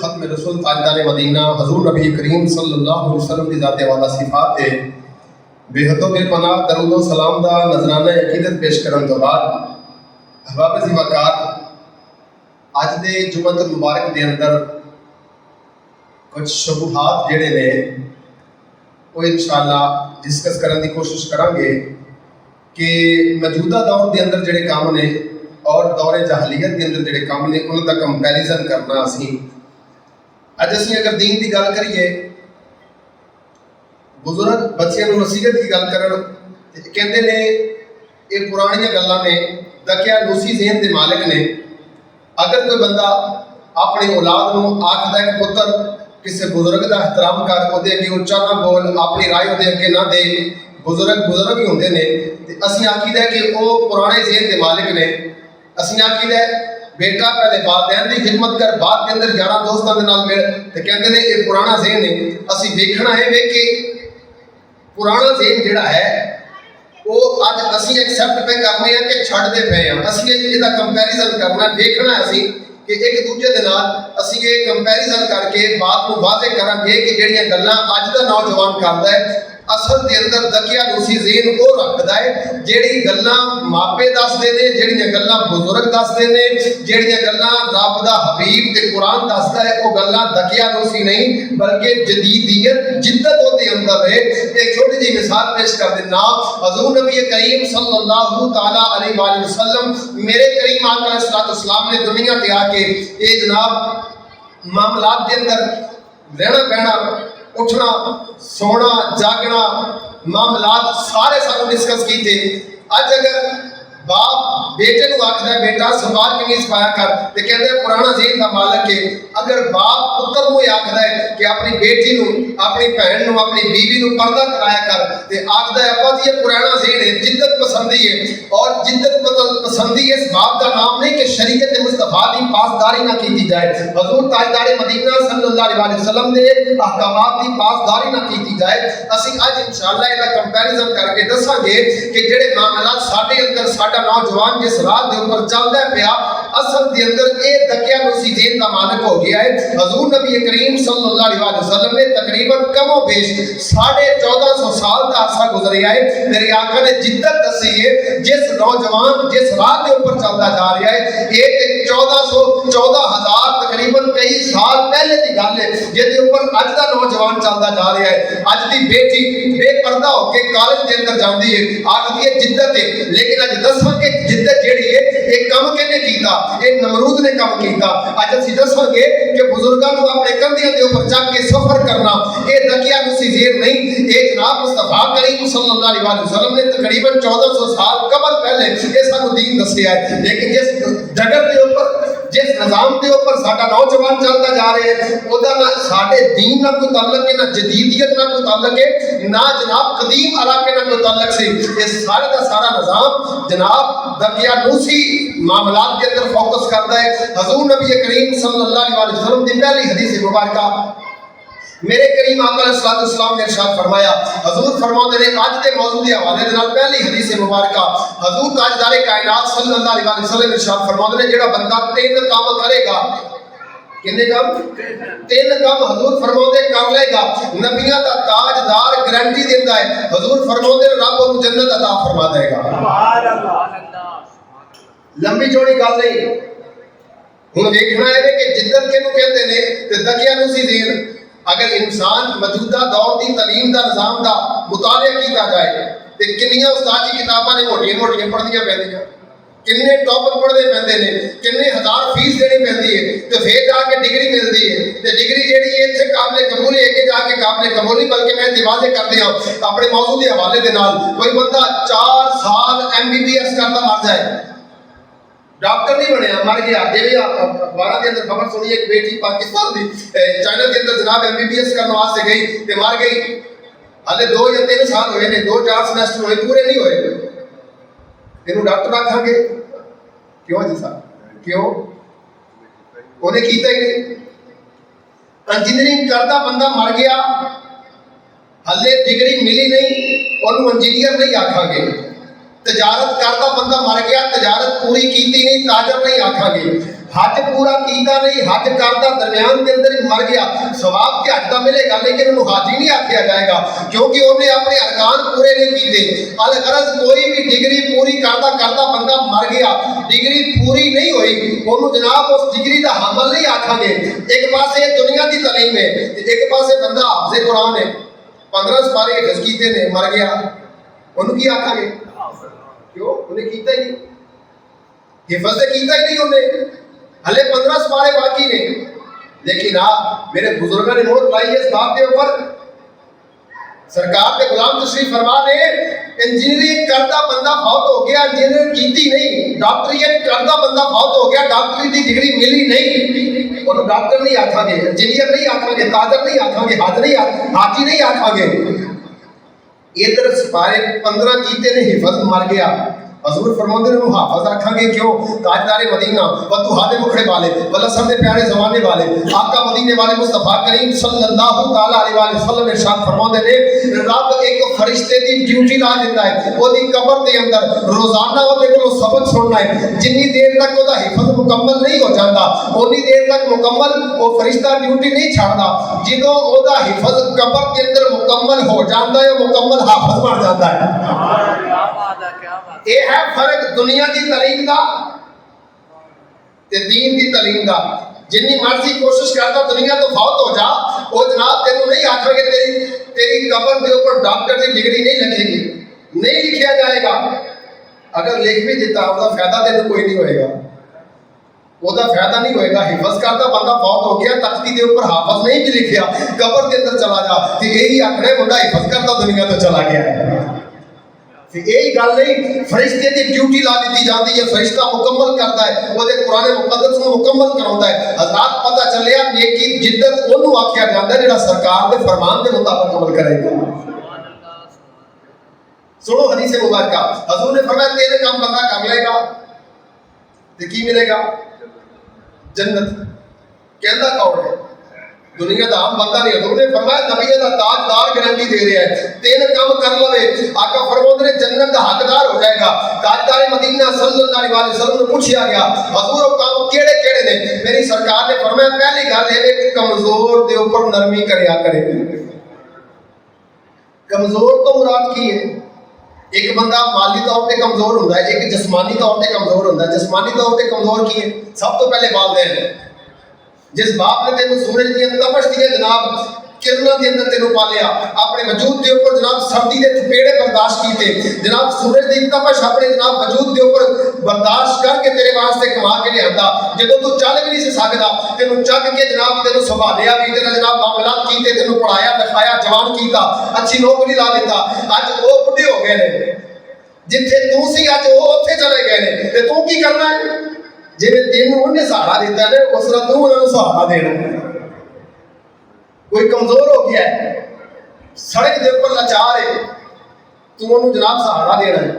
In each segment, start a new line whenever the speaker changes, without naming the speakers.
खत्म रसूल ताजदार मदीना हजूर नबी करीम सल्लल्लाहु अलैहि वसल्लम की ज़ात वाला सिफात है बेहदों बेपनाह दरूद व सलाम दा नजराना अकीदत पेश करने तो बाद हबाब ज़ी वकार अज दे जुम्मतुल मुबारक के अंदर कुछ शुबहात जिहड़े ने वो इंशाअल्लाह डिस्कस करने की कोशिश करांगे कि मौजूदा दौर के अंदर जिहड़े काम ने और दौरे जहलीत के अंदर जिहड़े काम ने उन्होंने कंपैरिजन करना असी अज असी अगर दीन की गल करिए बुजुर्ग बच्चों को नसीहत की गल कर कहते ने ये पुरानियां गल्लां ने दकिया लूसी ज़हन के मालिक ने। अगर कोई बंदा अपनी औलाद को आखदा है कि पुत्र किसी बुजुर्ग का एहतराम कर उहदे अगे उच्चा ना बोल अपनी राय उहदे अगे ना दे बुजुर्ग बुजुर्ग ही होंदे ने ते असीं आखीदा कि वो पुराने ज़हन के मालिक ने। असीं आखीदा बेटा पहले वालिदैन की खिदमत कर बाद के अंदर यारा दोस्तों के नाल मिल ते कहंदे ने ये पुराना ज़हन है। असीं देखना है वे कि पुराना ज़हन जिहड़ा है वो अज असीं एक्सेप्ट पे करने हैं कि छड्डदे पे हैं। असीं इहदा कंपैरिजन करना देखना असीं कि एक दूजे के नाल असीं ये कंपैरिजन करके बात को वाज़े करांगे कि जिहड़ियां गल्लां अज दा नौजवान करदा है असल के अंदर दकिया लूसी ज़हन वो रखता है जिहड़ी गल्लां मापे दसदे ने जिहड़ियां गल्लां बुजुर्ग दसदे ने जिहड़ियां गल्लां रब दा हबीब ते कुरान दसदा है वो गल्लां दकिया लूसी नहीं बल्कि जदीदियत जिद्दत होते अंदर है। एक छोटी जी मिसाल पेश कर देना हजूर नबी करीम सल्लल्लाहु तआला अलैहि वसल्लम मेरे करीम आका अलैहिस्सलातु वस्सलाम ने दुनिया ते आके ये जनाब मामलात के अंदर रहना बहना उठना सोना जागना मामलात सारे सानू डिस्कस किए। अज अगर बाप बेटे को आखदा है बेटा सलवार कमीज पाया कर ते कहंदे पुराना ज़हन का मालिक है। अगर बाप पुत्र को आखदा है कि अपनी बेटी को अपनी बहन को अपनी बीवी को पर्दा कराया कर ते आखदा है अब्बा जी ये पुराना ज़हन है जिद्दत पसंदी है। और जिद्दत पसंदी इस बात का नाम नहीं कि शरीयत मुस्तफा की पासदारी ना की जाए हजूर ताजदार मदीना सल्लल्लाहु अलैहि वसल्लम के अहकामात की पासदारी ना की जाए। असीं अज इंशाअल्लाह इहदा कंपैरिजन करके दसांगे कि जिहड़े मामलात साडे अंदर नौजवान जिस राह के ऊपर चलता है पिया असल के अंदर ये दकिया लूसी ज़हन का मालिक हो गया है। हजूर नबी करीम सल्लल्लाहु अलैहि वसल्लम ने तकरीबन कमो बेश 1450 साल का अरसा गुजरिया है। मेरे आका ने जिद्दत दसी है जिस नौजवान जिस राह के ऊपर चलता जा रहा है ये 14,000 तकरीबन कई साल पहले की गल है जिसके ऊपर अज का नौजवान चलता जा रहा है। अज की बेटी बेपर्दा होकर कॉलेज के अंदर जाती है आखदी है जिद्दत है लेकिन अज दसांगे जिद्दत जिहड़ी है ये कम किहने कीता ये नमरूद ने कम कीता। अज असीं दसांगे कि बुजुर्गों को अपने कंधियां के ऊपर चक के सफर करना ये दकिया लूसी ज़हन नहीं ये जनाब मुस्तफा करीम सल्लल्लाहु अलैहि वसल्लम ने तकरीबन 1400 साल कबल पहले ये सानू दीन दस्सिया है। लेकिन जिस जगत के ऊपर जिस निजाम के ऊपर साडा नौजवान चलता जा रहा है ओदा ना साडे दीन ना कोई ताल्लुक है ना जदीदियत ना कोई ताल्लुक है ना जनाब कदीम इलाके ना कोई ताल्लुक से ये सारे का सारा निजाम जनाब दकिया लूसी मामलात के अंदर फोकस करता है। हजूर नबी करीम सल्लल्लाहु अलैहि वसल्लम की पहली हदीस मुबारक मेरे करीम आका अलैहिस्सलातु वस्सलाम ने इरशाद फरमाया हजूर फरमाते ने आज के मौजू के हवाले के नाल पहली हदीस मुबारक हजूर ताजदार कायनात सल्लल्लाहु अलैहि वसल्लम इरशाद फरमाते ने जेड़ा बंदा 3 काम करेगा कितने काम 3 काम हजूर फरमाते कर लेगा नबियां दा ताजदार गारंटी देता है हजूर फरमाते रब उन्हें जन्नत अता फरमा देगा। सुभान अल्लाह लंबी चौड़ी गल नहीं हुण देखना है कि जिद्दत किहनूं कहंदे ने ते दकिया लूसी ज़हन अगर इंसान मौजूदा दौर की तलीम का निजाम का मुतालिया किया जाए तो किन्नियां उस्ताद की किताबां ने मोटियां मोटियां पढ़नियां पैंदियां किन्ने टॉपिक पढ़ने पैंदे ने किन्ने हज़ार फीस देनी पैंदी है तो फिर जाके डिग्री मिलती है तो डिग्री जिहड़ी है इत्थे काबिल कबूल है कि जाके काबिल कबूल नहीं बल्कि मैं दिवाजे कर दिया अपने मौजू के हवाले के नाल कोई बंदा 4 साल MBBS करता मर जाए डॉक्टर नहीं बनया मर गया जिवें अखबारों के अंदर खबर सुनी एक बेटी पाकिस्तान की चाइना के अंदर जनाब MBBS करने वास्ते गई तो मर गई। हाले 2 या 3 साल हुए ने 2-4 सेमेस्टर हुए पूरे नहीं हुए इन्हू डॉक्टर आखांगे क्यों जी साहब क्यों उन्हें कीता ही नहीं। इंजीनियरिंग करता बंदा मर गया हाले डिग्री मिली नहीं उन्होंने इंजीनियर नहीं आखांगे। तजारत करता बंदा मर गया तजारत पूरी की नहीं ताजर नहीं आखांगे। हज पूरा कीता नहीं, हज करता दरम्यान के अंदर ही मर गया, सवाब ते हज दा मिलेगा लेकिन उन्हें हाजी नहीं आख्या जाएगा क्योंकि उन्हें अपने अरकान पूरे नहीं कीते। अल गरज कोई भी डिग्री पूरी करता करता बंदा मर गया, डिग्री पूरी नहीं हुई, उन्होंने जनाब उस डिग्री का हामल नहीं आखांगे। एक पासे दुनिया की तालीम है, एक पासे बंदा हाफिज़े कुरान है, 15 सिपारे हिफ्ज़ कीते ने, मर गया, उन्होंने की आखांगे? क्यों? उन्हें कीता ही नहीं, हिफ्ज़ ते कीता ही नहीं उन्हें, हले 15 सिपारे बाकी ने। लेकिन मेरे बुजुर्गों ने मोहर लाई है इस बात के ऊपर, सरकार के गुलाम तशरीफ फरमा ने इंजीनियरिंग करता बंदा फौत हो गया, इंजीनियरिंग कीती नहीं, डॉक्टरीट करता बंदा फौत हो गया, डॉक्टरी की डिग्री मिली नहीं, और डॉक्टर नहीं आखांगे, इंजीनियर नहीं आखांगे, ताजर नहीं आखांगे, हाजी नहीं आखांगे। इधर सिपारे 15 कीते ने, हिफ्ज़ मर गया, हजूर फरमाते हैं हाफिज़ आखांगे क्यों? ताजदारे मदीना वतुहादे मुखड़े वाले वलसन दे प्यारे ज़माने वाले आका मदीने वाले मुस्तफ़ा करीम सल्लल्लाहु तआला अलैहि वसल्लम इरशाद फरमाते ने रब एक फरिश्ते दी ड्यूटी ला दिंदा है, ओदी कब्र दे अंदर रोजाना ओदे कोलों सबक सुनना है, जिन्नी देर तक ओदा हिफ्ज़ मुकम्मल नहीं हो जाता उन्नी देर तक मुकम्मल वो फरिश्ता ड्यूटी नहीं छाड़दा। जिदों ओदा हिफ्ज़ कब्र के अंदर मुकम्मल हो जाता है, मुकम्मल हाफिज़ बन जाता है। ये है फर्क दुनिया की तालीम का ते दीन की तालीम का। जिन्नी मर्जी कोशिश करता दुनिया तो फौत हो जा, वो जनाब तेनू नहीं आखेंगे तेरी कब्र के ऊपर डॉक्टर की डिग्री नहीं लिखेगी, नहीं लिखा जाएगा। अगर लिख भी देता उसका फायदा तेन कोई नहीं होएगा, ਉਹਦਾ फायदा नहीं होएगा। हिफ्ज़ करता बंदा फौत हो गया, तख्ती के ऊपर हाफिज़ नहीं भी लिखिया, कब्र के अंदर चला जा तो यही आखना मुंडा हिफ्ज़ करता दुनिया तो चला गया है। यही गल नहीं, फरिश्ते की ड्यूटी ला दी जाती है, फरिश्ता मुकम्मल करता है, वो कुरान मुकद्दस को मुकम्मल कराता है। हज़रात पता चलिया नेकी जिद्दत ओनू आख्या जाता है जिहड़ा सरकार के फरमान के मुताबिक अमल करेगा। सुनो हदीस मुबारका, हजूर ने फरमाया 3 काम बंदा कर लेगा तो की मिलेगा? जन्नत। कहता कौन है? दुनिया का आम बंदा नहीं। हजूर ने फरमाया नबी दा ताजदार गारंटी दे रहा है, 3 काम कर लवे आका फरमाते ने जन्नत का हकदार हो जाएगा। ताजदार मदीना सल्लल्लाहु अलैहि वसल्लम ने पूछा गया हजूर वो काम केड़े केड़े ने? मेरी सरकार ने फरमाया पहली गल है कि कमजोर के ऊपर नरमी करया करे। कमजोर तो मुराद की है? एक बंदा माली तौर पर कमजोर होता है, एक जिस्मानी तौर पर कमजोर होता है। जिस्मानी तौर पर कमजोर की है? सब तो पहले वालिदैन है। जिस बाप ने तेन सूरज दी तपश दी जनाब किरणों के अंदर तेन पालिया, अपने वजूद के ऊपर जनाब सर्दी के थपेड़े बर्दाश्त किए, जनाब सूरज की तपश अपने जनाब वजूद के ऊपर बर्दाश्त करके तेरे वास्ते कमा के लिया। जो तू चल भी नहीं सकता तेन चक के जनाब तेन संभालिया भी, तेरा जनाब मामलात किए, तेन पढ़ाया लिखाया, जवान किया, अच्छी नौकरी ला दिता। अज वो बुढ़े हो गए ने, जिथे तू सी अज वो उत्थे चले गए ने, ते तू की करना है? जिवें तेनू उन्हें सहारा दिता है उस तरह तू उन्होंने सहारा देना। कोई कमजोर हो गया है, सड़क के ऊपर लाचार है, तू उन्होंने जनाब सहारा देना है।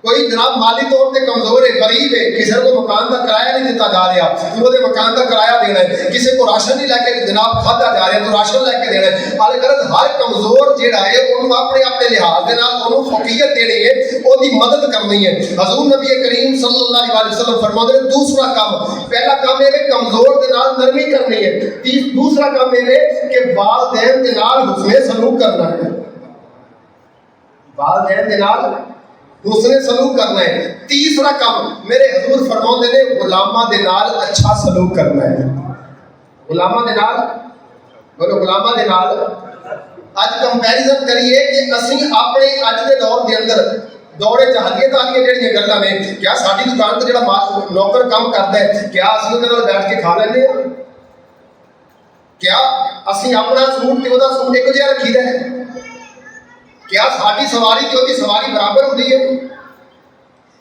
कोई जनाब माली तौर पर कमजोर है, गरीब है, किसी को मकान का किराया नहीं दिता जा रहा, तू वो मकान का किराया देना है। किसी को राशन नहीं लैके जनाब खादा जा रहा, तो राशन लैके देना है। अलगरज हर कमजोर जिहड़ा है उन्होंने अपने अपने लिहाज के नाल उन्होंने फौकियत देनी है, उसकी मदद करनी है। हजूर नबी करीम सल्लल्लाहु अलैहि वसल्लम फरमाते हैं दूसरा काम, पहला काम है कमजोर के नाल नरमी करनी है, दूसरा काम है कि वालिदैन के नाल हुस्ने सलूक करना है, वालिदैन के नाल हुस्ने सलूक करना है। तीसरा काम मेरे हजूर फरमाते ने गुलामा दे नाल अच्छा सलूक करना है। गुलामा दे नाल बोलो, गुलामा दे नाल अज कंपैरिजन करिए कि असी अपने अज के दौर के अंदर दौरे जहालियत वाली जड़ियां गल्लां ने, क्या साडी दुकान ते जिहड़ा नौकर काम करता है क्या असीं उहदे नाल बैठ के खा लैंदे हां? क्या असीं अपना सूट ते ओहदा सूट इक्को जिहा रखीदा है? क्या साडी सवारी ते ओहदी सवारी बराबर होंदी है?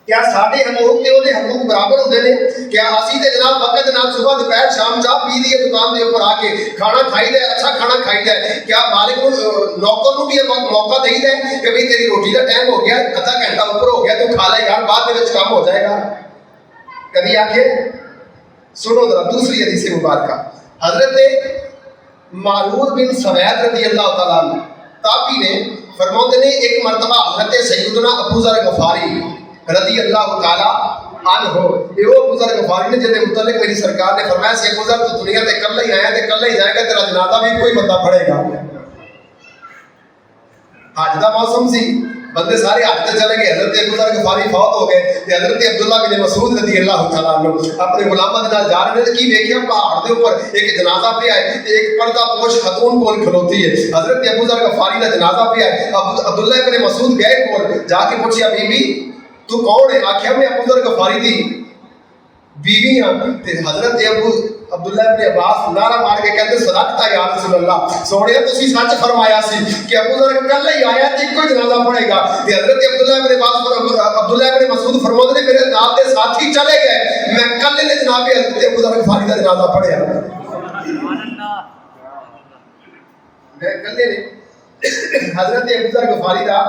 क्या साडे हकूक ते ओहदे हकूक बराबर होंदे ने? क्या असीं ते जनाब वक्त नाल सुबह दोपहर शाम चाह पी दी है दुकान के ऊपर आके खाना खाईदा है, अच्छा खाना खाईदा है? क्या मालिक नौकर को भी मौका देईदा है कि भाई तेरी रोटी का टाइम हो गया, आधा घंटा ऊपर हो गया, तू खा ले यार, बाद में काम हो जाएगा? कभी आके सुनो जरा दूसरी हदीस मुबारक, हजरत मारूर बिन सवैद रज़ी अल्लाह तआला ताबी ने फरमाते ने एक मरतबा हजरत सैयदना अबू ज़र गफारी रज़ी अल्लाह तआला अन हो। ये वो अबू ज़र गफारी ने जिहदे मुतल्लिक मेरी सरकार ने फरमाया सी अबू ज़र तू दुनिया ते कल्ला ही आया ते कल्ला ही जाएगा, तेरा जनाजा भी कोई बंदा पड़ेगा। हज का मौसम सी, बंदे सारे हज ते चले गए, हज़रत अबू ज़र गफारी फौत हो गए ते हज़रत अब्दुल्ला बिन मसूद रज़ियल्लाहु तआला अन्हु अपने गुलामां दे नाल जा रहे ने। की वेखिया पहाड़ दे ऊपर एक जनाजा पिया है ते एक पर्दा पोश खतून कोल खलोती है। हज़रत अबू ज़र गफारी दा जनाजा पिया है। अब्दुल्ला बिन मसूद गए कोल जाके पूछया बीबी तू कौन है? आख्या मैं अबू ज़र गफारी दी बीवी हाँ। ते हज़रत अब्दुल्ला इब्न अब्बास नारा मार के कहते सदकता या रसूल अल्लाह, सोहणिया तुसी सच फरमाया सी कि अबू ज़र कल ही आया ते कोई जनाजा पड़ेगा। ते हज़रत अब्दुल्ला इब्न अब्बास अब्दुल्ला इब्न मसूद फरमाते ने मेरे नाल दे साथी चले गए, मैं कल ने जनाब हज़रत अबू ज़र गफारी दा जनाजा पढ़िया। मैं कल ने हज़रत अबू ज़र गफारी दा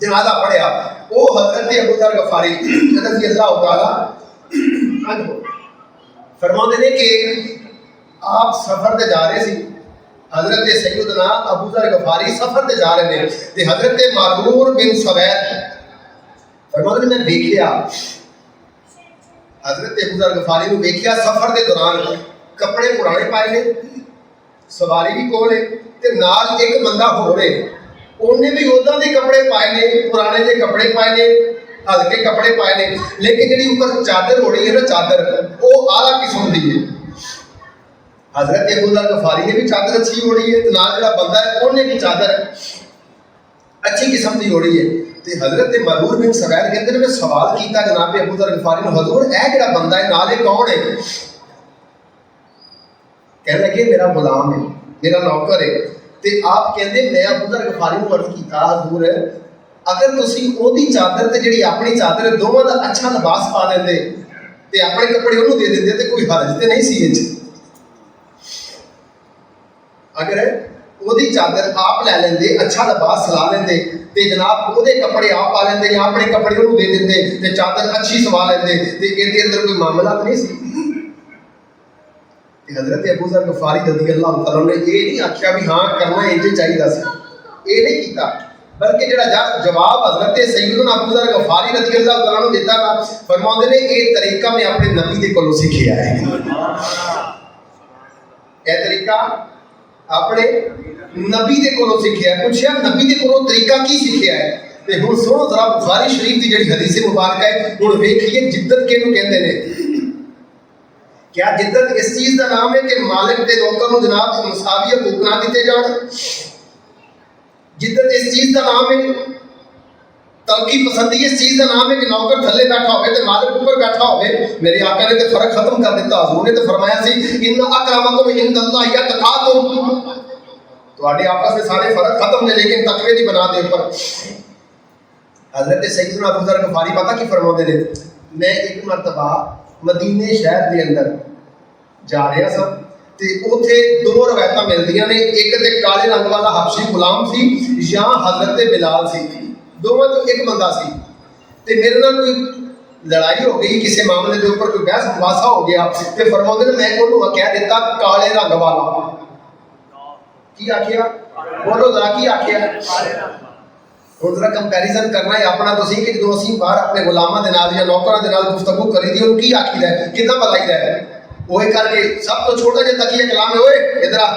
जनाजा पढ़िया। वो हज़रत अबू ज़र गफारी रज़ियल्लाहु तआला अन्हु फरमाते ने कि आप सफर ते जा रहे सी, हजरत सैयदना अबू ज़र गफारी सफर ते जा रहे ने ते हजरत मारूर बिन सवैद फरमाते ने मैं देखिया हजरत अबू ज़र गफारी नु देखिया सफर के दौरान कपड़े पुराने पाए ने, सवारी भी कोल है ते नाल एक बंदा हो रहे उन्हें भी उदां दे कपड़े पाए ने, पुराने जे कपड़े पाए ने, हल्के कपड़े पाए ने, लेकिन जी ऊपर चादर हो रही है ना, चादर वो आला किस्म की है। हजरत अबू ज़र गफारी ने भी चादर अच्छी हो रही है, तो नाल जो बंदा है उन्हें भी चादर अच्छी किस्म की हो रही है। तो हजरत मरूर बिन सवैद कहते हैं मैं सवाल किया जनाब अबू ज़र गफारी ने, हजूर ए जो बंदा है नाले कौन है? कहने लगे मेरा गुलाम है, मेरा नौकर है। तो आप कहते मैं अबू ज़र गफारी को अर्ज किया हजूर अगर तुसी ओदी चादर ते जिहड़ी अपनी चादर है दोवां दा अच्छा लिबास पा लेंदे ते अपने कपड़े ओनू दे देंदे ते कोई हर्ज ते नहीं सी इच। अगर ओदी चादर आप ले लेंदे, अच्छा लिबास सला लेंदे ते जनाब ओदे कपड़े आप पा लेंदे या अपने कपड़े ओनू दे देंदे ते चादर अच्छी सवा लेंदे ते इहदे अंदर कोई मामला तो नहीं सी। हज़रत अबू ज़र गफारी रज़ियल्लाहु तआला ने ये नहीं आख्या भी हाँ करना इंज चाहिदा सी, ये नहीं कीता, बल्कि जो जवाब हजरत सैयदना अबू ज़र गफारी रज़ियल्लाहु तआला ने दिता ना फरमाते ने ये तरीका मैं अपने नबी दे कोलों सीखिया है। यह तरीका अपने नबी दे कोलों सीखिया है। पूछया नबी दे कोलों तरीका की सीखिया है? ते हुण सुनो जरा बुखारी शरीफ की जिहड़ी हदीस मुबारक है, हुण वेखिए जिद्दत किहनूं कहंदे ने। क्या जिद्दत इस चीज़ का नाम है कि मालिक ते नौकर नूं जनाब मुसावी हकूक ना दिते जाण? जिद्दत इस चीज़ का नाम है, तरक्की पसंदी इस चीज़ का नाम है कि नौकर थल्ले बैठा हो तो मालिक ऊपर बैठा हो। मेरे आका ने तो फर्क खत्म कर दिता। हज़ूर ने तो फरमाया सी इन्ना अक्रमकुम इंदल्लाहि अतकाकुम, तुहाडे आपस में सारे फर्क खत्म ने लेकिन तकवे दी बना दे ऊपर। हज़रत सैयदना अबू ज़र गफारी पता की फरमाते ने, मैं एक मरतबा मदीने शहर के अंदर जा रहा सा ते उथे दो रवायतां मिलदियां ने, एक ते काले रंग वाला हबशी गुलाम सी या हज़रत बिलाल सी, दोवां तो एक बंदा सी। ते मेरे नाल कोई लड़ाई हो गई किसी मामले के ऊपर, कोई बहस मुबासा हो गया ते फरमाते ने मैं उन्होंने कह दिता काले रंग वाला। की आखिया? बोलो जरा की आखिया? हुण जरा कंपैरिजन करना है अपना तुसीं कि जो असीं बाहर अपने गुलामां दे नाल या नौकरां दे नाल गुफ्तगू करी दी उन्होंने की आखीदा है, किदां बताईदा है? वो करके सब तो छोटा जिहा तकिया कलाम है, ओए इधर आ